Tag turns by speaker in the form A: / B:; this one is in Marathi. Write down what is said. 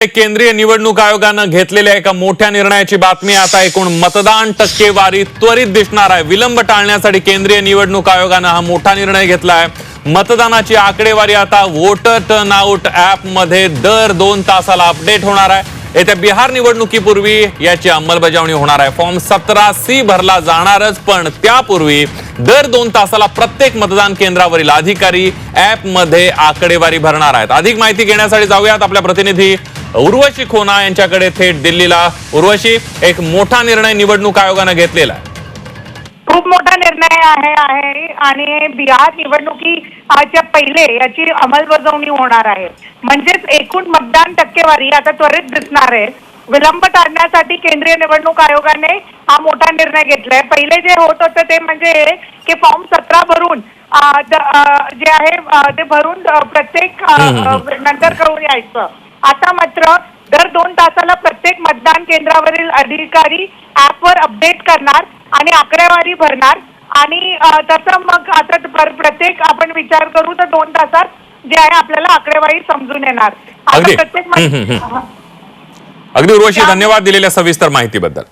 A: केंद्रीय निवडणूक आयोगानं घेतलेल्या एका मोठ्या निर्णयाची बातमी आता एकूण मतदान टक्केवारी त्वरित दिसणार आहे। विलंब टाळण्यासाठी केंद्रीय निवडणूक आयोगानं हा मोठा निर्णय घेतला आहे। मतदानाची आकडेवारी आता वोटर टर्नआउट ऍप मध्ये दर 2 तासाला अपडेट होणार आहे। येत्या बिहार निवडणुकीपूर्वी याची अंमलबजावणी होणार आहे। फॉर्म 17C भरला जाणारच, पण त्यापूर्वी दर 2 तासाला प्रत्येक मतदान केंद्रावरील अधिकारी ऍप मध्ये आकडेवारी भरणार आहेत। अधिक माहिती घेण्यासाठी जाऊयात आपल्या प्रतिनिधी उर्वशी खोना यांच्याकडे थेट दिल्लीला। उर्वशी, एक मोठा निर्णय निवडणूक आयोगाने घेतलेला आहे।
B: खूप मोठा निर्णय आहे आणि बिहार निवडणुकीच्या पहिले याची अंमलबजावणी होणार आहे। म्हणजेच एकूण मतदान टक्केवारी आता त्वरित दिसणार आहे। विलंब टाळण्यासाठी केंद्रीय निवडणूक आयोगाने हा मोठा निर्णय घेतलाय। पहिले जे होत होते ते म्हणजे की फॉर्म 17 भरून जे आहे ते भरून प्रत्येक नंतर करून यायचं। आता मात्र दर 2 तासाला प्रत्येक मतदान केंद्रावरील अधिकारी ऍपवर अपडेट करणार आणि आकडेवारी भरणार आणि तसं मग आता प्रत्येक आपण विचार करू तर 2 तासात जे आहे आपल्याला आकडेवारी समजून येणार।
A: अगदी उर्वशी, धन्यवाद दिलेल्या सविस्तर माहितीबद्दल।